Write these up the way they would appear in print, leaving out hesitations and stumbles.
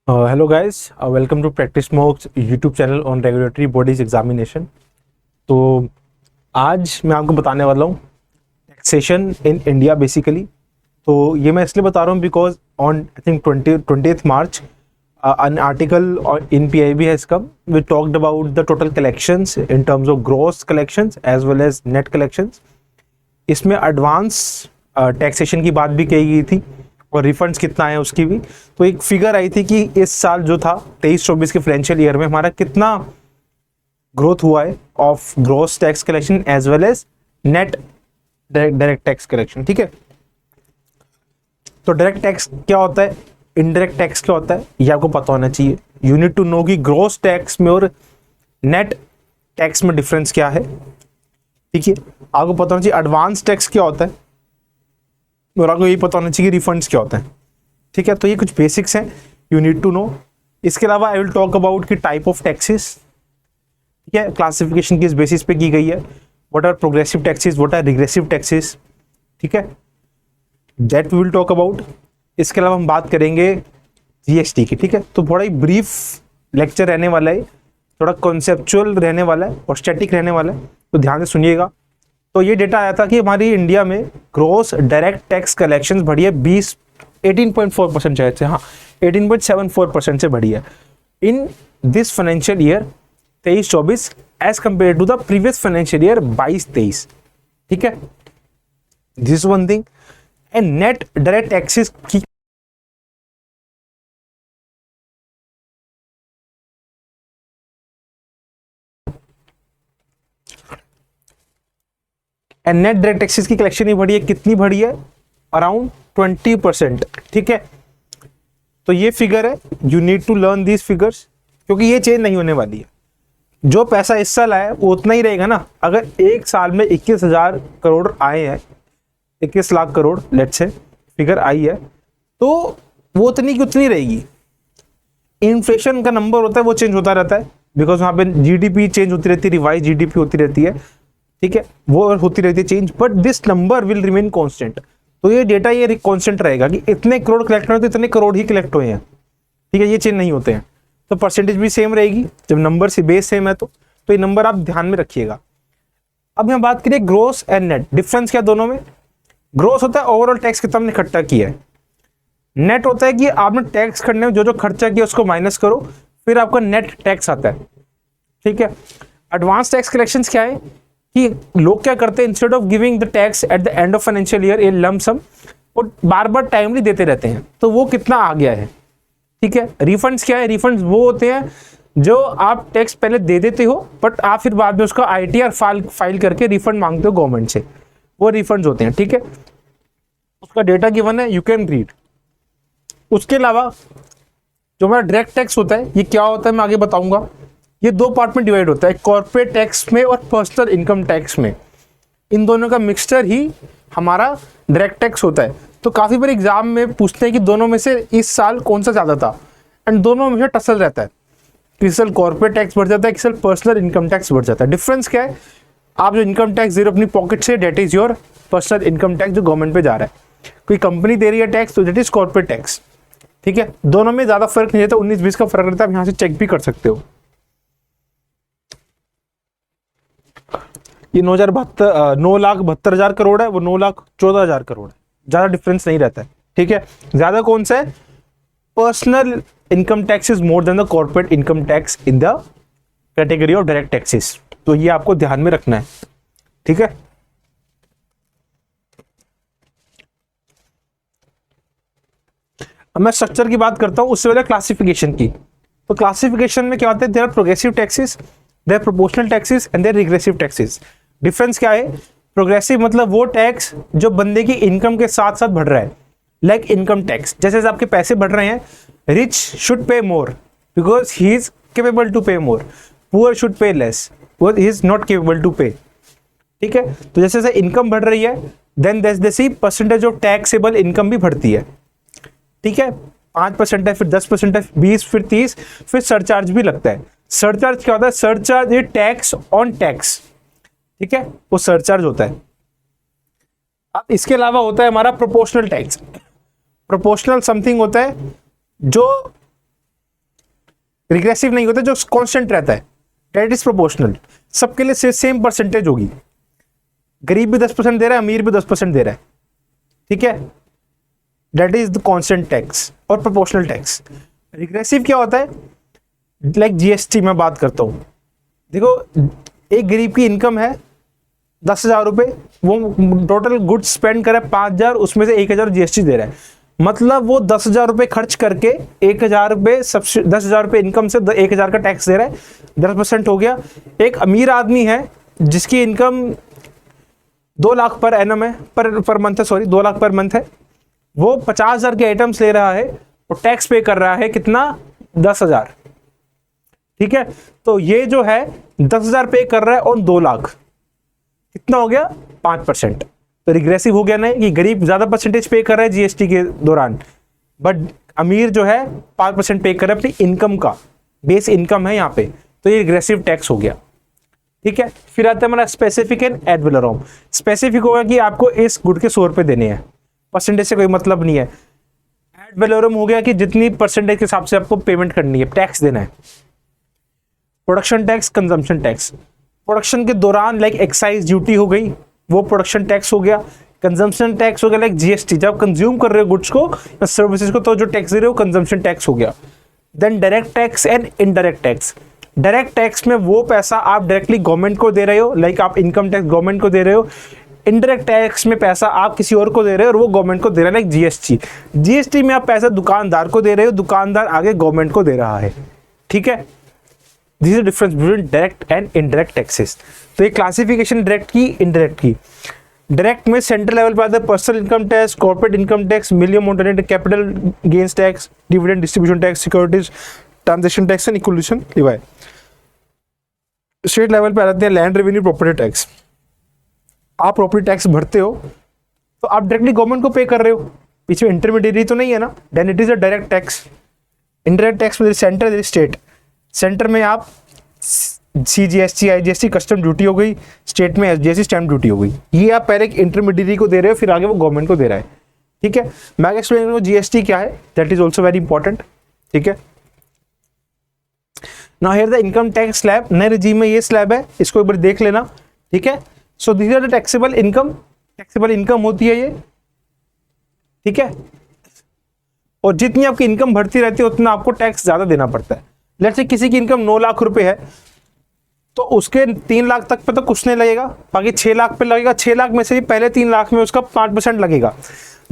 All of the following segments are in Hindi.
Hello guys, welcome to practice mocks YouTube channel on regulatory bodies examination. तो आज मैं आपको बताने वाला हूँ टैक्सेशन इन इंडिया बेसिकली। तो ये मैं इसलिए बता रहा हूँ because on I think 20th March an article in PIB has come. We talked about the total collections in terms of gross collections as well as net collections. इसमें एडवांस टैक्सेशन की बात भी कही गई थी और रिफंड्स कितना है उसकी भी। तो एक फिगर आई थी कि इस साल जो था 23-24 के फाइनेंशियल ईयर में हमारा कितना ग्रोथ हुआ है of gross tax collection as well as net direct tax collection. ठीक है, तो डायरेक्ट टैक्स क्या होता है, इनडायरेक्ट टैक्स क्या होता है, ये आपको पता होना चाहिए। यू नीड टू नो कि ग्रोस टैक्स में और नेट टैक्स में डिफरेंस क्या है। ठीक है, आपको पता होना चाहिए एडवांस टैक्स क्या होता है और आपको यही पता होना चाहिए कि रिफंड्स क्या होता है। ठीक है, तो ये कुछ बेसिक्स हैं, यू नीड टू नो। इसके अलावा आई विल टॉक अबाउट कि टाइप ऑफ टैक्सेस, ठीक है, क्लासिफिकेशन किस बेसिस पे की गई है, what are progressive taxes, what are regressive taxes, ठीक है, that we will talk about. इसके अलावा हम बात करेंगे जीएसटी की। ठीक है, तो बड़ा ही ब्रीफ लेक्चर रहने वाला है, थोड़ा कॉन्सेप्चुअल रहने वाला है और स्टैटिक रहने वाला है, तो ध्यान से सुनिएगा। तो ये डेटा आया था कि हमारी इंडिया में ग्रोस डायरेक्ट टैक्स कलेक्शन बढ़ी है 18.4% शायद से, हाँ 18.74% से बढ़ी है in this financial year 23-24 as compared to the previous financial year 22-23। ठीक है, this one thing. And net direct taxes की एंड नेट डायरेक्ट टैक्सेस की कलेक्शन ही बढ़ी है, कितनी बढ़ी है, अराउंड 20%। ठीक है, तो ये फिगर है, you need to learn these figures क्योंकि ये चेंज नहीं होने वाली है। जो पैसा इस साल आया वो उतना ही रहेगा ना। अगर एक साल में 21,000 करोड़ आए हैं, 21 लाख करोड़ लेट से फिगर आई है, तो वो उतनी की उतनी रहेगी। इन्फ्लेशन का नंबर होता है वो चेंज होता रहता है बिकॉज वहां पे जीडीपी चेंज होती रहती है, रिवाइज जीडीपी होती रहती है। ठीक है, वो होती रहती है change, but this number will remain constant. तो ये डेटा ये कांस्टेंट रहेगा कि इतने करोड़ कलेक्ट हुए तो इतने करोड़ ही कलेक्ट हुए हैं। ठीक है, ये चेंज नहीं होते हैं। तो परसेंटेज भी सेम रहेगी, जब नंबर से बेस सेम है तो ये नंबर आप ध्यान में रखिएगा। अब हम बात करें ग्रोस एंड नेट, डिफरेंस क्या दोनों में। ग्रोस होता है ओवरऑल टैक्स कितना आपने इकट्ठा किया है, नेट होता है कि आपने टैक्स करने में जो जो खर्चा किया उसको माइनस करो, फिर आपका नेट टैक्स आता है। ठीक है, एडवांस टैक्स कलेक्शन क्या है कि लोग क्या करते हैं, instead of giving the tax at the end of financial year a lump sum, और बार बार टाइमली देते रहते हैं, तो वो कितना आ गया है। ठीक है, रिफंड्स क्या है, रिफंड्स वो होते हैं जो आप टैक्स पहले दे देते हो बट आप फिर बाद में उसका आईटीआर फाइल करके रिफंड मांगते हो गवर्नमेंट से, वो रिफंड्स होते हैं। ठीक है, उसका डेटा गिवन है, यू कैन रीड। उसके अलावा जो हमारा डायरेक्ट टैक्स होता है, ये क्या होता है मैं आगे बताऊंगा। ये दो पार्ट में डिवाइड होता है, कॉर्पोरेट टैक्स में और पर्सनल इनकम टैक्स में। इन दोनों का मिक्सचर ही हमारा डायरेक्ट टैक्स होता है। तो काफी बार एग्जाम में पूछते हैं कि दोनों में से इस साल कौन सा ज्यादा था, एंड दोनों में टसल रहता है। किस साल कॉर्पोरेट टैक्स बढ़ जाता है, किस साल पर्सनल इनकम टैक्स बढ़ जाता है। डिफरेंस क्या है, आप जो इनकम टैक्स दे रहे हो अपनी पॉकेट से, that is your personal income tax जो गवर्नमेंट पे जा रहा है। कोई कंपनी दे रही है टैक्स तो डेट इज कॉर्पोरेट टैक्स। ठीक है, दोनों में ज्यादा फर्क नहीं रहता, 19-20 का फर्क रहता है, आप यहां से चेक भी कर सकते हो। ये 9,72,000 करोड़ है, वो 9,14,000 करोड़ है, ज्यादा डिफरेंस नहीं रहता है। ठीक है, ज्यादा कौन सा है, personal income tax is more than the corporate income tax in the category of direct taxes. तो ये आपको ध्यान में रखना है। ठीक है, अब मैं स्ट्रक्चर की बात करता हूं, उससे पहले क्लासिफिकेशन की। तो क्लासिफिकेशन में क्या होता है, there are progressive taxes, there proportional taxes and there regressive taxes. Difference क्या है, प्रोग्रेसिव मतलब वो टैक्स जो बंदे की इनकम के साथ साथ बढ़ रहा है, लाइक इनकम टैक्स। जैसे जैसे आपके पैसे बढ़ रहे हैं, rich should pay more because he is capable to pay more, poor should pay less because he is not capable to pay. ठीक है, तो जैसे जैसे इनकम बढ़ रही है देन जैसे परसेंटेज ऑफ टैक्सेबल इनकम भी बढ़ती है। ठीक है, 5% है, फिर 10% है, 20, फिर 30, फिर सरचार्ज भी लगता है। सरचार्ज क्या होता है, सरचार्ज ये टैक्स ऑन टैक्स। ठीक है, वो सरचार्ज होता है। अब इसके अलावा होता है हमारा प्रोपोर्शनल टैक्स। प्रोपोर्शनल समथिंग होता है जो रिग्रेसिव नहीं होता, जो कांस्टेंट रहता है, डेट इज प्रोपोर्शनल, सबके लिए सेम परसेंटेज होगी, गरीब भी 10% दे रहा है, अमीर भी 10% दे रहा है, ठीक है, that is the constant tax और प्रोपोर्शनल टैक्स। रिग्रेसिव क्या होता है, लाइक जीएसटी में बात करता हूँ, देखो एक गरीब की इनकम है 10,000 रुपये, वो टोटल गुड्स स्पेंड करे 5,000, उसमें से 1,000 जीएसटी दे रहा है, मतलब वो 10,000 रुपये खर्च करके 1,000 रुपये 10,000 रुपये इनकम से 1,000 का टैक्स दे रहा है, 10% हो गया। एक अमीर आदमी है जिसकी इनकम 2 लाख पर एनम है, पर मंथ है, सॉरी 2 लाख पर मंथ है, वो 50,000 के आइटम्स ले रहा है और टैक्स पे कर रहा है कितना, 10,000, ठीक है। तो ये जो है 10,000 पे कर रहा है और 2 लाख, कितना हो गया, 5%। तो रिग्रेसिव हो गया ना, कि गरीब ज्यादा परसेंटेज पे कर रहा है जीएसटी के दौरान, बट अमीर जो है 5% पे कर रहा है अपनी इनकम का, बेस इनकम है यहाँ पे, तो ये रिग्रेसिव टैक्स हो गया, ठीक है। फिर आता है हमारा specific and ad valorem. Specific होगा कि आपको इस गुड के 100 रुपए देने हैं, परसेंटेज से कोई मतलब नहीं है। एड वैलोरम हो गया कि जितनी परसेंटेज के हिसाब से आपको पेमेंट करनी है, टैक्स देना है। Production tax, consumption tax, production के दौरान लाइक एक्साइज ड्यूटी हो गई, वो प्रोडक्शन टैक्स हो गया। कंजम्पशन टैक्स हो गया लाइक जीएसटी, जब कंज्यूम कर रहे हो गुड्स को या सर्विसेज को, तो जो टैक्स दे रहे हो कंजम्पशन टैक्स हो गया। Then direct tax and indirect tax. Direct tax में वो पैसा आप डायरेक्टली गवर्नमेंट को दे रहे हो, लाइक आप इनकम टैक्स गवर्नमेंट को दे रहे हो। इनडायरेक्ट टैक्स में पैसा आप किसी और को दे रहे हो और वो गवर्नमेंट को दे रहा है, लाइक जीएसटी। जीएसटी में आप पैसा दुकानदार को दे रहे हो, दुकानदार आगे गवर्नमेंट को दे रहा है, ठीक है। This is difference between direct and indirect taxes. तो ये क्लासिफिकेशन डायरेक्ट की, इनडायरेक्ट की। डायरेक्ट में सेंट्रल लेवल पे आता है personal income tax, corporate income tax, minimum alternative capital gains tax, dividend distribution tax, securities transaction tax and equilibrium Levi. State level पे आ जाते हैं लैंड रेवेन्यू, प्रॉपर्टी टैक्स। आप प्रॉपर्टी टैक्स भरते हो तो आप डायरेक्टली गवर्नमेंट को पे कर रहे हो, बीच में इंटरमीडिएटरी तो नहीं है ना, then it is a direct tax. Indirect tax में सेंटर, स्टेट। सेंटर में आप सीजीएसटी, आईजीएसटी कस्टम ड्यूटी हो गई, स्टेट में एसजीएसटी स्टैम्प ड्यूटी हो गई। ये आप पहले एक इंटरमीडिएटरी को दे रहे हो, फिर आगे वो गवर्नमेंट को दे रहा है, ठीक है। मैं एक्सप्लेन करूँ जीएसटी क्या है, that is also very important, ठीक है। Now here the income tax slab, नए रिजीम में ये स्लैब है, इसको एक बार देख लेना, ठीक है। So this are the taxable income, taxable income होती है ये, ठीक है। और जितनी आपकी इनकम बढ़ती रहती है उतना आपको टैक्स ज्यादा देना पड़ता है। लेट्स से किसी की इनकम 9 लाख रुपए है, तो उसके 3 लाख तक पे तो कुछ नहीं लगेगा, बाकी 6 लाख पे लगेगा। 6 लाख में से भी पहले 3 लाख में उसका 5% लगेगा,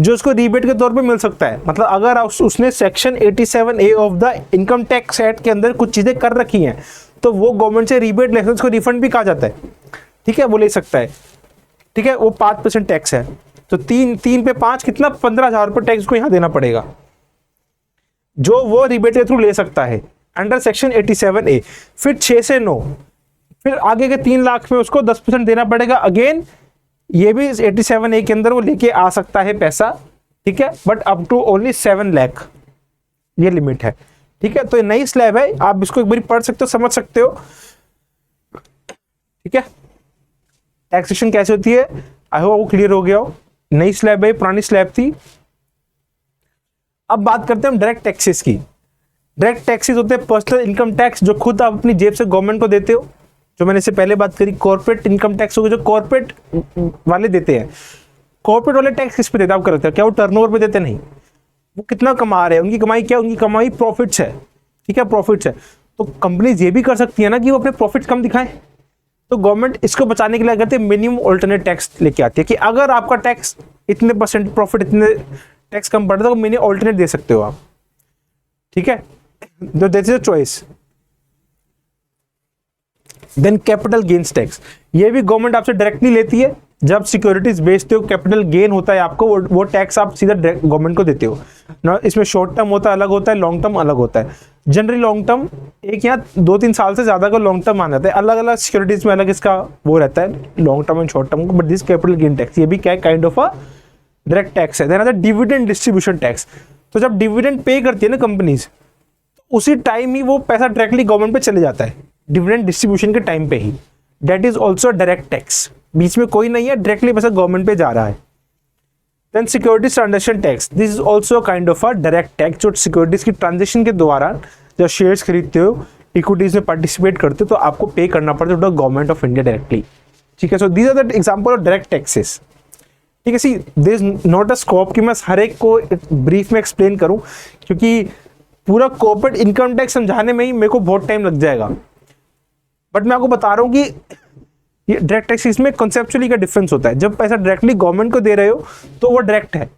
जो उसको रिबेट के तौर पे मिल सकता है। मतलब अगर उसने section 87A of the income tax act के अंदर कुछ चीजें कर रखी हैं, तो वो गवर्नमेंट से रिबेट ले सकता है, उसको रिफंड भी कहा जाता है, ठीक है, वो ले सकता है, ठीक है। वो 5% टैक्स है, तो 3 पे 5 कितना, 15,000 रुपये टैक्स को यहाँ देना पड़ेगा, जो वो रिबेट के थ्रू ले सकता है अंडर सेक्शन 87A। फिर 6 से 9, फिर आगे के 3 लाख में उसको 10% देना पड़ेगा। अगेन ये भी 87A के अंदर वो लेके आ सकता है पैसा, ठीक है, but up to only 7 lakh ये लिमिट है, ठीक है। तो ये नई स्लैब है, आप इसको एक बार पढ़ सकते हो, समझ सकते हो, ठीक है। टैक्सेशन कैसे होती है, आई होप वो क्लियर हो गया हो। नई स्लैब है, पुरानी स्लैब थी। अब बात करते हैं हम डायरेक्ट टैक्सेस की। डायरेक्ट टैक्सेस होते हैं पर्सनल इनकम टैक्स, जो खुद आप अपनी जेब से गवर्नमेंट को देते हो, जो मैंने इससे पहले बात करी। कॉर्पोरेट इनकम टैक्स होगा, जो कॉर्पोरेट वाले देते हैं। कॉर्पोरेट वाले टैक्स किस पे देते हैं, आप करते हैं क्या, वो टर्नओवर पे देते नहीं, वो कितना कमा रहे हैं, उनकी कमाई क्या, उनकी कमाई प्रॉफिट्स है, ठीक है, प्रॉफिट्स है। तो कंपनीज ये भी कर सकती है ना कि वो अपने प्रॉफिट्स कम दिखाएं, तो गवर्नमेंट इसको बचाने के लिए कहते हैं मिनिमम ऑल्टरनेट टैक्स लेके आती है, कि अगर आपका टैक्स इतने % प्रॉफिट, इतने टैक्स कम पड़ता है, तो मिनिमम ऑल्टरनेट दे सकते हो आप, ठीक है। That is a choice. Then capital gains tax, ये भी गवर्नमेंट आपसे डायरेक्टली लेती है। जब सिक्योरिटीज बेचते हो, कैपिटल गेन होता है आपको, वो टैक्स आप सीधा गवर्नमेंट को देते हो ना। इसमें शॉर्ट टर्म होता है, अलग होता है, लॉन्ग टर्म अलग होता है। जनरली लॉन्ग टर्म एक या 2-3 साल से ज्यादा का लॉन्ग टर्म माना जाता है, अलग अलग सिक्योरिटीज में अलग इसका वो रहता है, long term and short term को। But this capital gain tax, ये भी क्या kind of a direct tax है। देन आता है डिविडेंड डिस्ट्रीब्यूशन टैक्स। तो जब डिविडेंड पे करती है ना कंपनीज, तो उसी टाइम ही वो पैसा डायरेक्टली गवर्नमेंट पे चले जाता है, डिविडेंड डिस्ट्रीब्यूशन के टाइम पे ही। That is also direct tax, बीच में कोई नहीं है, डायरेक्टली पैसा गवर्नमेंट पे जा रहा है। Then securities transaction tax, this is also kind of a direct tax, जो सिक्योरिटीज की ट्रांजेक्शन के द्वारा जब शेयर्स खरीदते हो, इक्विटीज में पार्टिसिपेट करते हो, तो आपको पे करना पड़ता है to the government of India directly. ठीक है, so these are the example of direct taxes. ठीक है, see there is not a scope कि मैं हर एक को ब्रीफ में एक्सप्लेन करूं, क्योंकि पूरा कॉर्पोरेट इनकम टैक्स समझाने में ही मेरे को बहुत टाइम लग जाएगा। बट मैं आपको बता रहा हूँ कि ये डायरेक्ट टैक्स, इसमें कॉन्सेप्चुअली का डिफरेंस होता है। जब पैसा डायरेक्टली गवर्नमेंट को दे रहे हो तो वो डायरेक्ट है,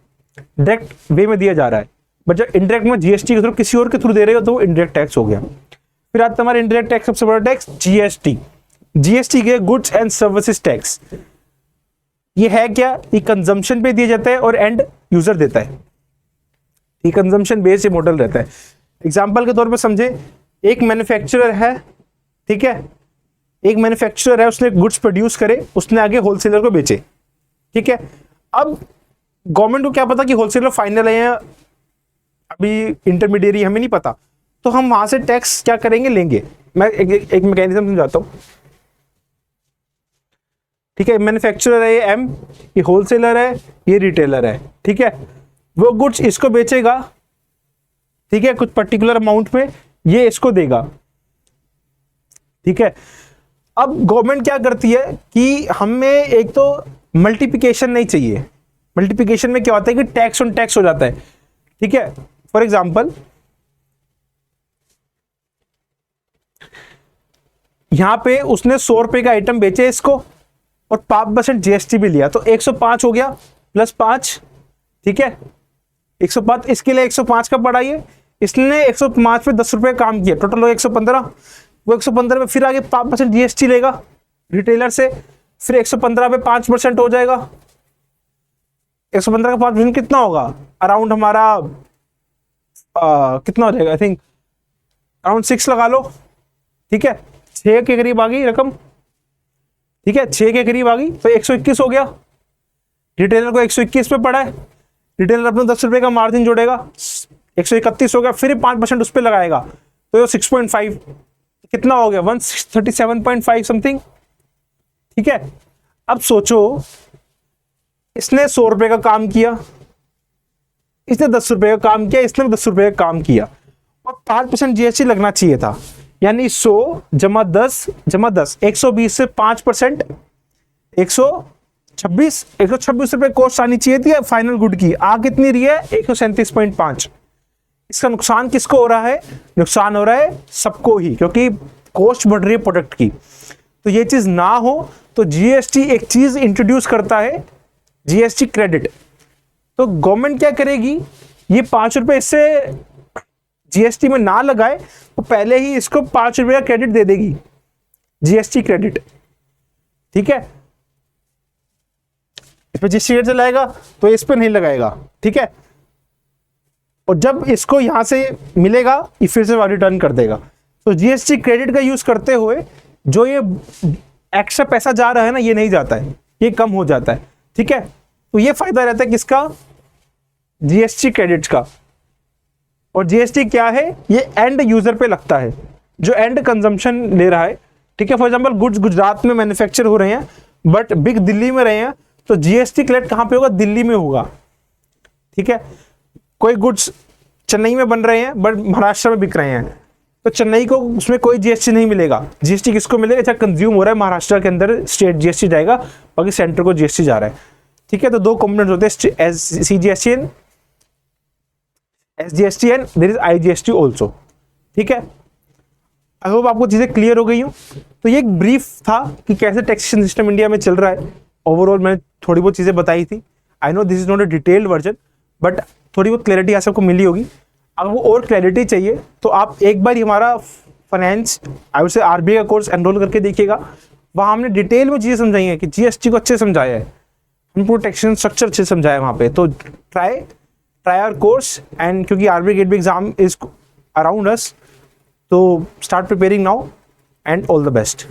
डायरेक्ट वे में दिया जा रहा है। बट जब इनडायरेक्ट में जीएसटी के थ्रू किसी और के थ्रू दे रहे हो तो वो इनडायरेक्ट टैक्स हो गया। फिर आता हमारा इनडायरेक्ट टैक्स, सबसे बड़ा टैक्स जीएसटी। जीएसटी के गुड्स एंड सर्विसेज टैक्स, ये है क्या? ये कंजम्पशन पे दिया जाता है और एंड यूजर देता है। ये कंजम्पशन बेस्ड मॉडल रहता है। एग्जाम्पल के तौर पर समझे, एक मैन्युफैक्चरर है, ठीक है, एक मैन्युफैक्चरर है, उसने गुड्स प्रोड्यूस करे, उसने आगे होलसेलर को बेचे। ठीक है, अब गवर्नमेंट को क्या पता कि होलसेलर फाइनल है या अभी इंटरमीडिएरी, हमें नहीं पता। तो हम वहां से टैक्स क्या करेंगे, लेंगे। मैं एक मैकेनिज्म समझाता हूं। ठीक है, मैन्युफैक्चरर है ये एम, ये होलसेलर है, ये रिटेलर है। ठीक है, वो गुड्स इसको बेचेगा, ठीक है, कुछ पर्टिकुलर अमाउंट में, ये इसको देगा। ठीक है, अब गवर्नमेंट क्या करती है कि हमें एक तो मल्टीप्लिकेशन नहीं चाहिए। मल्टीप्लिकेशन में क्या होता है कि टैक्स ऑन टैक्स हो जाता है। ठीक है, फॉर एग्जांपल यहां पे उसने 100 रुपए का आइटम बेचे इसको और 5% जीएसटी भी लिया, तो 105 हो गया प्लस 5। ठीक है, 105, इसके लिए 105 का पड़ा, ये इसने 105 पे 10 रुपए काम किया, टोटल हो 115। वो 115 में फिर आगे 5% जीएसटी लेगा रिटेलर से, फिर 115 पे 5% हो जाएगा। 115 का 5% कितना होगा? अराउंड हमारा कितना हो जाएगा? आई थिंक अराउंड 6 लगा लो। ठीक है, 6 के करीब आ गई रकम। ठीक है, 6 के करीब आ गई, तो 121 हो गया। रिटेलर को 121 पे पड़ा है, रिटेलर अपने 10 रुपए का मार्जिन जोड़ेगा, 131 हो गया, फिर 5% उस पर लगाएगा, तो 6.5 कितना हो गया? 137.5 समथिंग। ठीक है, अब सोचो, इसने 100 रुपए का काम किया, इसने 10 रुपए का काम किया, इसने 10 रुपए का काम किया, और 5% जीएसटी लगना चाहिए था। यानी 100 जमा 10 जमा 10, 120 से 5%, 126 रुपए कॉस्ट आनी चाहिए थी फाइनल गुड की। आ कितनी रही है? 137.5। इसका नुकसान किसको हो रहा है? नुकसान हो रहा है सबको ही, क्योंकि कॉस्ट बढ़ रही है प्रोडक्ट की। तो ये चीज ना हो तो जीएसटी एक चीज इंट्रोड्यूस करता है, जीएसटी क्रेडिट। तो गवर्नमेंट क्या करेगी, ये 5 रुपए इससे जीएसटी में ना लगाए तो पहले ही इसको 5 रुपए का क्रेडिट दे देगी, जीएसटी क्रेडिट। ठीक है, इस पर जीएसटी क्रेडिट लाएगा तो इस पर नहीं लगाएगा। ठीक है, और जब इसको यहां से मिलेगा ये फिर से रिटर्न कर देगा। तो जीएसटी क्रेडिट का यूज करते हुए जो ये एक्स्ट्रा पैसा जा रहा है ना, ये नहीं जाता है, ये कम हो जाता है। ठीक है, तो ये फायदा रहता है किसका? जीएसटी क्रेडिट्स का। और जीएसटी क्या है? ये एंड यूजर पे लगता है, जो एंड कंजम्पशन ले रहा है। ठीक है, फॉर एग्जांपल गुड्स गुजरात में मैन्युफैक्चर हो रहे हैं बट बिग दिल्ली में रहे हैं, तो जीएसटी कलेक्ट कहां पे होगा? दिल्ली में होगा। ठीक है, कोई गुड्स चेन्नई में बन रहे हैं बट महाराष्ट्र में बिक रहे हैं, तो चेन्नई को उसमें कोई जीएसटी नहीं मिलेगा। जीएसटी किसको मिलेगा? जब कंज्यूम हो रहा है महाराष्ट्र के अंदर स्टेट जीएसटी जाएगा, बाकी सेंटर को जीएसटी जा रहा है। ठीक है, तो दो कंपोनेंट्स होते हैं, CGST and SGST and there is IGST also. ठीक है, आई होप आपको चीजें क्लियर हो गई हूं। तो ये एक ब्रीफ था कि कैसे टैक्सेशन सिस्टम इंडिया में चल रहा है। ओवरऑल मैंने थोड़ी बहुत चीजें बताई थी। I know this is not a detailed version, but थोड़ी बहुत क्लैरिटी यहाँ सबको मिली होगी। अगर वो और क्लैरिटी चाहिए तो आप एक बार हमारा finance, I would say RBI का कोर्स एनरोल करके देखिएगा। वहाँ हमने डिटेल में चीज़ें समझाई हैं कि जीएसटी को अच्छे समझाया है, हमने पूरा टैक्सेशन स्ट्रक्चर अच्छे समझाया है वहाँ पे। तो ट्राई आवर कोर्स, एंड क्योंकि RBI grade B exam is around us, तो start preparing now and all the best.